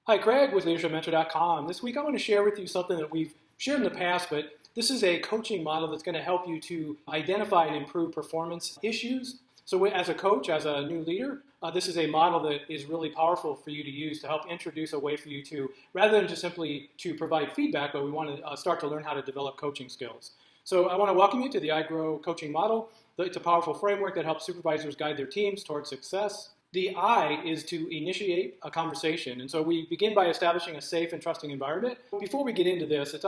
Hi, Craig with LeadershipMentor.com. This week I want to share with you something that we've shared in the past, but this is a coaching model that's going to help you to identify and improve performance issues. So as a coach, as a new leader, this is a model that is really powerful for you to use to help introduce a way for you to, rather than just simply to provide feedback, but we want to start to learn how to develop coaching skills. So I want to welcome you to the iGrow coaching model. It's a powerful framework that helps supervisors guide their teams towards success. The I is to initiate a conversation. And so we begin by establishing a safe and trusting environment. Before we get into this, it's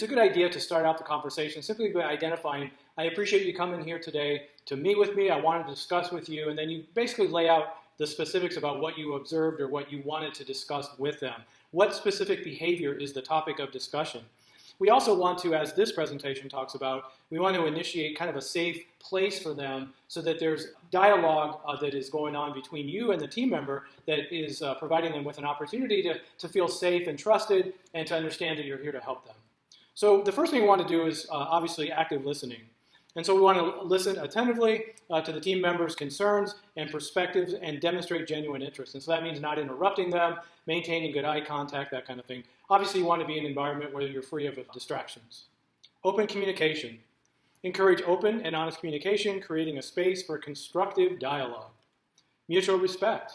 a good idea to start out the conversation simply by identifying, I appreciate you coming here today to meet with me. I wanted to discuss with you. And then you basically lay out the specifics about what you observed or what you wanted to discuss with them. What specific behavior is the topic of discussion? We also want to, as this presentation talks about, we want to initiate kind of a safe place for them so that there's dialogue that is going on between you and the team member that is providing them with an opportunity to feel safe and trusted and to understand that you're here to help them. So the first thing we want to do is obviously active listening. And so we want to listen attentively to the team members' concerns and perspectives and demonstrate genuine interest. And so that means not interrupting them, maintaining good eye contact, that kind of thing. Obviously, you want to be in an environment where you're free of distractions. Open communication. Encourage open and honest communication, creating a space for constructive dialogue. Mutual respect.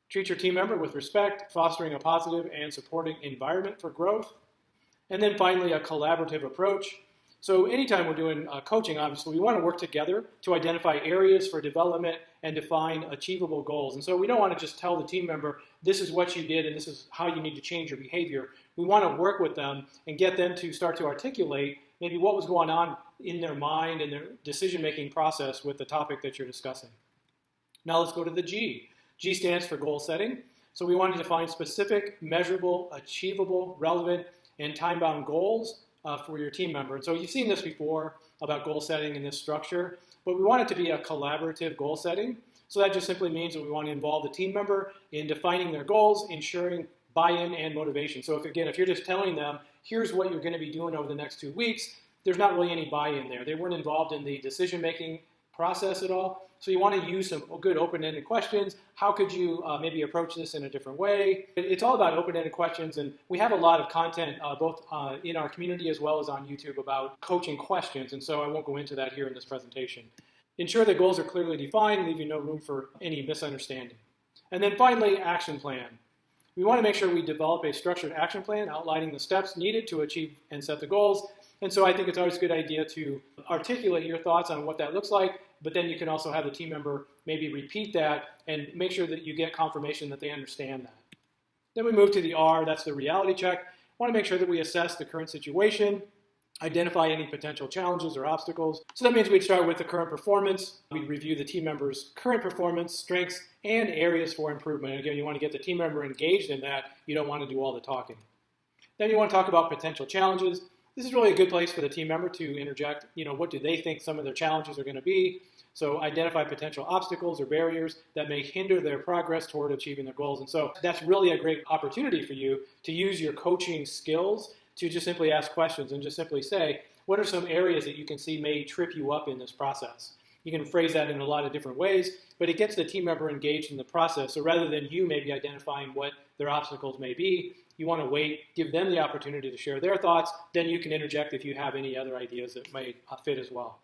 Treat your team member with respect, fostering a positive and supporting environment for growth. And then finally, a collaborative approach. So anytime we're doing coaching, obviously, we want to work together to identify areas for development and define achievable goals. And so we don't want to just tell the team member, this is what you did and this is how you need to change your behavior. We want to work with them and get them to start to articulate maybe what was going on in their mind and their decision-making process with the topic that you're discussing. Now let's go to the G. G stands for goal setting. So we want to define specific, measurable, achievable, relevant, and time-bound goals for your team member. And so you've seen this before about goal setting in this structure, but we want it to be a collaborative goal setting. So that just simply means that we want to involve the team member in defining their goals, ensuring buy-in and motivation. So if you're just telling them, here's what you're going to be doing over the next 2 weeks, there's not really any buy-in there. They weren't involved in the decision-making process at all. So you want to use some good open-ended questions. How could you maybe approach this in a different way? It's all about open-ended questions, and we have a lot of content both in our community as well as on YouTube about coaching questions, and so I won't go into that here in this presentation. Ensure that goals are clearly defined, leaving no room for any misunderstanding. And then finally, action plan. We want to make sure we develop a structured action plan outlining the steps needed to achieve and set the goals. And so I think it's always a good idea to articulate your thoughts on what that looks like, but then you can also have the team member maybe repeat that and make sure that you get confirmation that they understand that. Then we move to the R, that's the reality check. We want to make sure that we assess the current situation, identify any potential challenges or obstacles. So that means we'd start with the current performance. We'd review the team member's current performance, strengths, and areas for improvement. And again, you want to get the team member engaged in that. You don't want to do all the talking. Then you want to talk about potential challenges. This is really a good place for the team member to interject, what do they think some of their challenges are going to be? So identify potential obstacles or barriers that may hinder their progress toward achieving their goals. And so that's really a great opportunity for you to use your coaching skills to just simply ask questions and just simply say, what are some areas that you can see may trip you up in this process? You can phrase that in a lot of different ways, but it gets the team member engaged in the process. So rather than you maybe identifying what their obstacles may be, you want to wait, give them the opportunity to share their thoughts, then you can interject if you have any other ideas that may fit as well.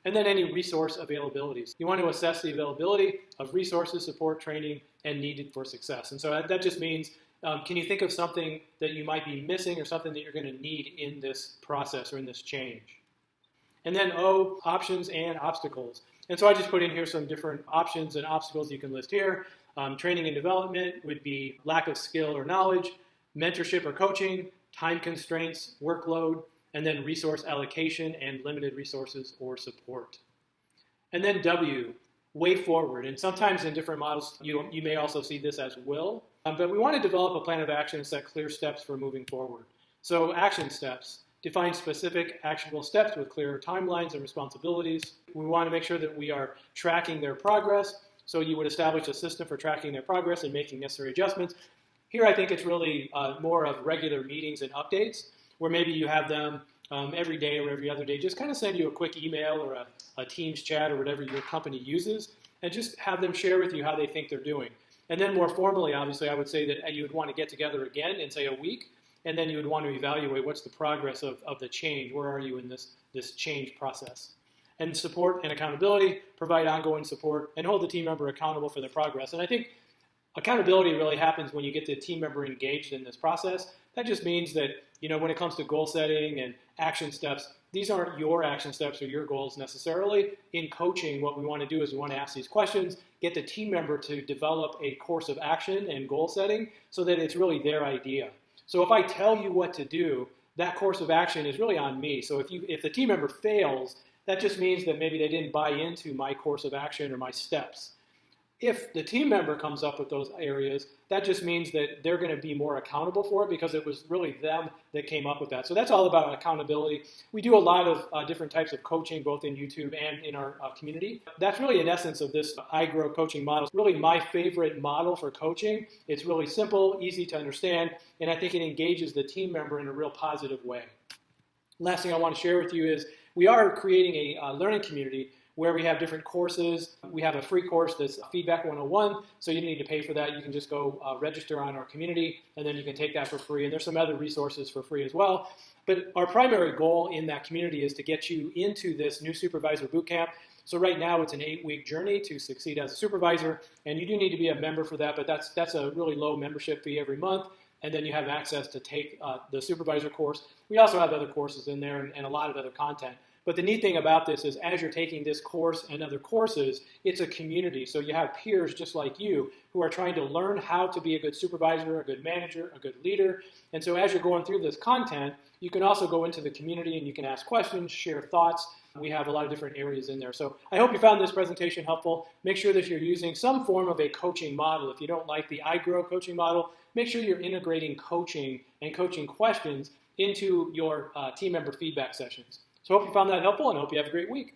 And then any resource availabilities. You want to assess the availability of resources, support, training, and needed for success. And so that just means, can you think of something that you might be missing or something that you're going to need in this process or in this change? And then O, options and obstacles. And so I just put in here some different options and obstacles you can list here. Training and development would be lack of skill or knowledge, mentorship or coaching, time constraints, workload, and then resource allocation and limited resources or support. And then W, way forward. And sometimes in different models, you may also see this as will. But we want to develop a plan of action and set clear steps for moving forward. So action steps. Define specific actionable steps with clear timelines and responsibilities. We want to make sure that we are tracking their progress. So you would establish a system for tracking their progress and making necessary adjustments. Here I think it's really more of regular meetings and updates where maybe you have them every day or every other day, just kind of send you a quick email or a Teams chat or whatever your company uses and just have them share with you how they think they're doing. And then more formally, obviously, I would say that you would want to get together again in, say, a week, and then you would want to evaluate what's the progress of the change. Where are you in this change process? And support and accountability, provide ongoing support, and hold the team member accountable for their progress. And I think accountability really happens when you get the team member engaged in this process. That just means that, when it comes to goal setting and action steps, these aren't your action steps or your goals necessarily. In coaching, what we want to do is we want to ask these questions, get the team member to develop a course of action and goal setting so that it's really their idea. So if I tell you what to do, that course of action is really on me. So if the team member fails, that just means that maybe they didn't buy into my course of action or my steps. If the team member comes up with those areas, that just means that they're going to be more accountable for it because it was really them that came up with that. So that's all about accountability. We do a lot of different types of coaching, both in YouTube and in our community. That's really an essence of this iGrow coaching model. It's really my favorite model for coaching. It's really simple, easy to understand, and I think it engages the team member in a real positive way. Last thing I want to share with you is we are creating a learning community where we have different courses. We have a free course that's Feedback 101, so you don't need to pay for that. You can just go register on our community, and then you can take that for free. And there's some other resources for free as well. But our primary goal in that community is to get you into this new supervisor bootcamp. So right now it's an 8-week journey to succeed as a supervisor, and you do need to be a member for that, but that's a really low membership fee every month. And then you have access to take the supervisor course. We also have other courses in there and a lot of other content. But the neat thing about this is as you're taking this course and other courses, it's a community. So you have peers just like you who are trying to learn how to be a good supervisor, a good manager, a good leader. And so as you're going through this content, you can also go into the community and you can ask questions, share thoughts. We have a lot of different areas in there. So I hope you found this presentation helpful. Make sure that you're using some form of a coaching model. If you don't like the iGrow coaching model, make sure you're integrating coaching and coaching questions into your team member feedback sessions. So I hope you found that helpful and I hope you have a great week.